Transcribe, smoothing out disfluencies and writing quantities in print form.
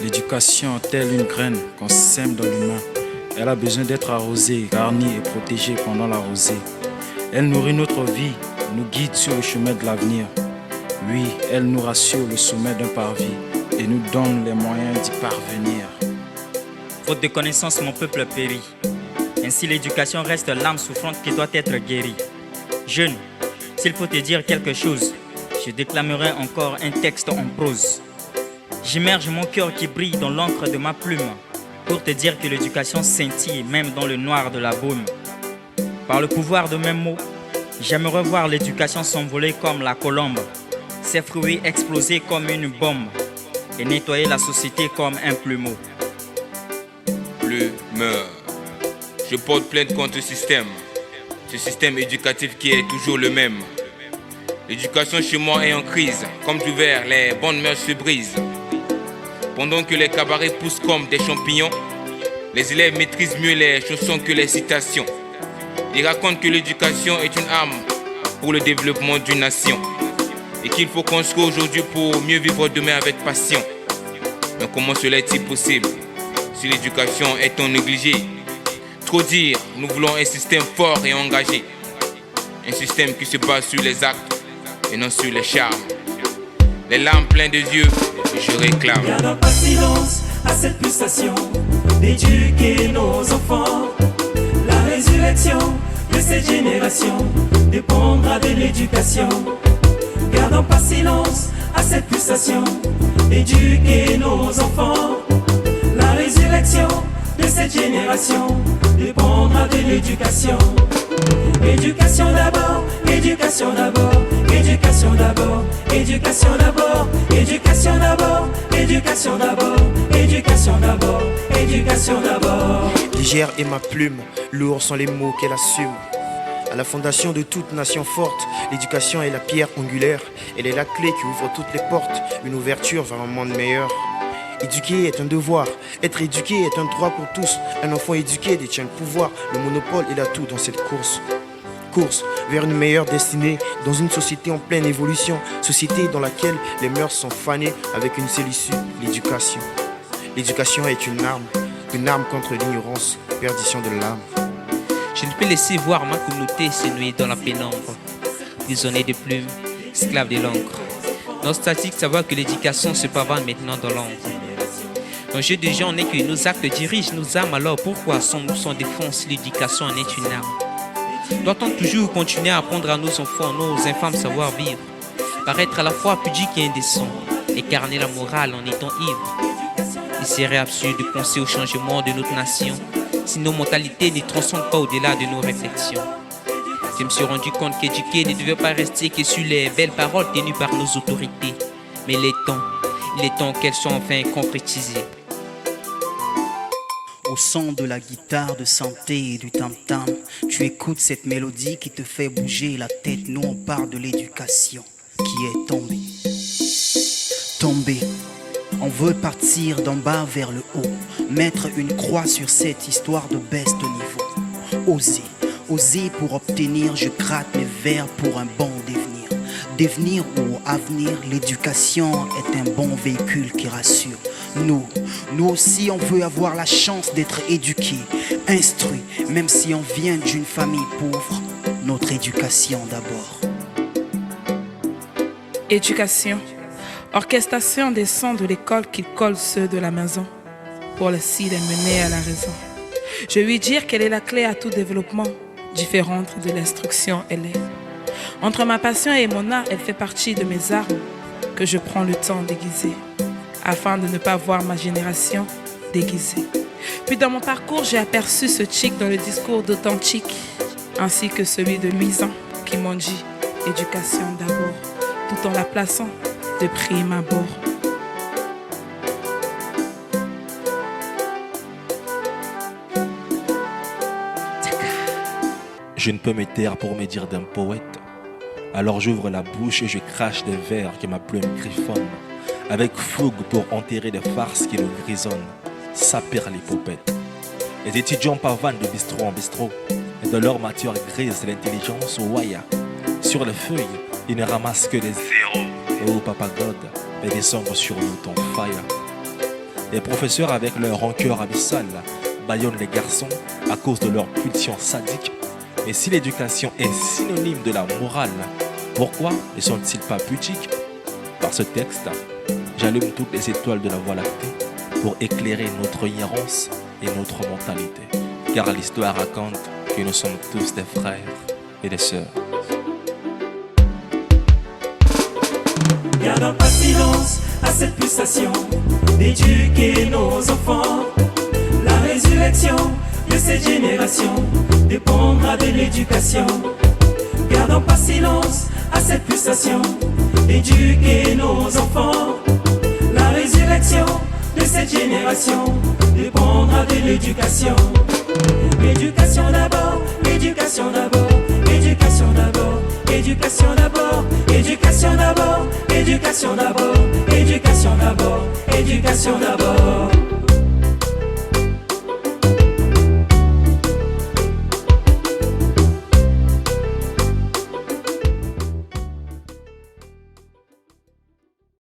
L'éducation, telle une graine qu'on sème dans l'humain, elle a besoin d'être arrosée, garnie et protégée pendant la rosée. Elle nourrit notre vie, nous guide sur le chemin de l'avenir. Oui, elle nous rassure le sommet d'un parvis et nous donne les moyens d'y parvenir. Faute de connaissances, mon peuple périt. Ainsi l'éducation reste l'âme souffrante qui doit être guérie. Jeune, s'il faut te dire quelque chose, je déclamerai encore un texte en prose. J'immerge mon cœur qui brille dans l'encre de ma plume pour te dire que l'éducation scintille même dans le noir de la brume. Par le pouvoir de mes mots, j'aimerais voir l'éducation s'envoler comme la colombe, ses fruits exploser comme une bombe et nettoyer la société comme un plumeau. Plumeur. Je porte plainte contre ce système éducatif qui est toujours le même. L'éducation chez moi est en crise, comme du verre, les bonnes mœurs se brisent. Pendant que les cabarets poussent comme des champignons, les élèves maîtrisent mieux les chansons que les citations. Ils racontent que l'éducation est une arme pour le développement d'une nation et qu'il faut construire aujourd'hui pour mieux vivre demain avec passion. Mais comment cela est-il possible si l'éducation est en négligée? Trop dire, nous voulons un système fort et engagé. Un système qui se base sur les actes et non sur les charmes. Les larmes pleines de yeux, je réclame. Gardons pas silence à cette pulsation d'éduquer nos enfants. La résurrection de cette génération dépendra de l'éducation. Gardons pas silence à cette pulsation d'éduquer nos enfants. La résurrection de cette génération dépendra de l'éducation. Éducation d'abord, éducation d'abord, éducation d'abord, éducation d'abord, éducation d'abord, éducation d'abord, éducation d'abord, éducation d'abord. Légère est ma plume, lourds sont les mots qu'elle assume. À la fondation de toute nation forte, l'éducation est la pierre angulaire. Elle est la clé qui ouvre toutes les portes, une ouverture vers un monde meilleur. Éduquer est un devoir, être éduqué est un droit pour tous. Un enfant éduqué détient le pouvoir, le monopole et l'atout dans cette course. Course vers une meilleure destinée, dans une société en pleine évolution. Société dans laquelle les mœurs sont fanées avec une seule issue, l'éducation. L'éducation est une arme contre l'ignorance, perdition de l'âme. Je ne peux laisser voir ma communauté se noyer dans la pénombre. Prisonnier de plumes, esclave de l'encre. Nostalgique de savoir que l'éducation se pavane maintenant dans l'ombre. L'enjeu de gens est que nos actes dirigent nos âmes, alors pourquoi sommes-nous sans défense si l'éducation en est une arme? Doit-on toujours continuer à apprendre à nos enfants, nos infâmes savoir-vivre, paraître à la fois pudique et indécent, écarner la morale en étant ivre? Il serait absurde de penser au changement de notre nation si nos mentalités ne transcendent pas au-delà de nos réflexions. Je me suis rendu compte qu'éduquer ne devait pas rester que sur les belles paroles tenues par nos autorités, mais il est temps qu'elles soient enfin concrétisées. Au son de la guitare de santé et du tam-tam, tu écoutes cette mélodie qui te fait bouger la tête. Nous on parle de l'éducation qui est tombée. Tombée. On veut partir d'en bas vers le haut, mettre une croix sur cette histoire de baisse de niveau. Oser pour obtenir, je gratte mes vers pour un bon devenir. Devenir ou avenir, l'éducation est un bon véhicule qui rassure. Nous aussi on veut avoir la chance d'être éduqués, instruits, même si on vient d'une famille pauvre. Notre éducation d'abord. Éducation. Orchestration des sons de l'école qui collent ceux de la maison pour le les mener à la raison. Je lui dire qu'elle est la clé à tout développement, différente de l'instruction elle est. Entre ma passion et mon art, elle fait partie de mes armes que je prends le temps d'aiguiser afin de ne pas voir ma génération déguisée. Puis dans mon parcours, j'ai aperçu ce chic dans le discours d'authentique ainsi que celui de luisant qui m'ont dit éducation d'abord, tout en la plaçant de prime abord. Je ne peux me taire pour me dire d'un poète. Alors j'ouvre la bouche et je crache des vers que ma plume griffonne, avec fougue pour enterrer des farces qui nous grisonnent. Ça perd l'hypopète. Les étudiants pavanent de bistrot en bistrot, et de leur matière grise l'intelligence au waya. Sur les feuilles, ils ne ramassent que des zéros. Oh Papa God, et descendre sur nous ton fire. Les professeurs avec leur rancœur abyssale bâillonnent les garçons à cause de leur pulsion sadique. Mais si l'éducation est synonyme de la morale, pourquoi ne sont-ils pas pudiques? Par ce texte, j'allume toutes les étoiles de la Voie lactée pour éclairer notre ignorance et notre mentalité. Car l'histoire raconte que nous sommes tous des frères et des sœurs. Gardons pas silence à cette pulsation d'éduquer nos enfants. La résurrection de cette génération dépendra de l'éducation. Gardons pas silence à cette pulsation d'éduquer nos enfants. La résurrection de cette génération dépendra de l'éducation. L'éducation d'abord, l'éducation d'abord, l'éducation d'abord, éducation d'abord, éducation d'abord, éducation d'abord, éducation d'abord, éducation d'abord.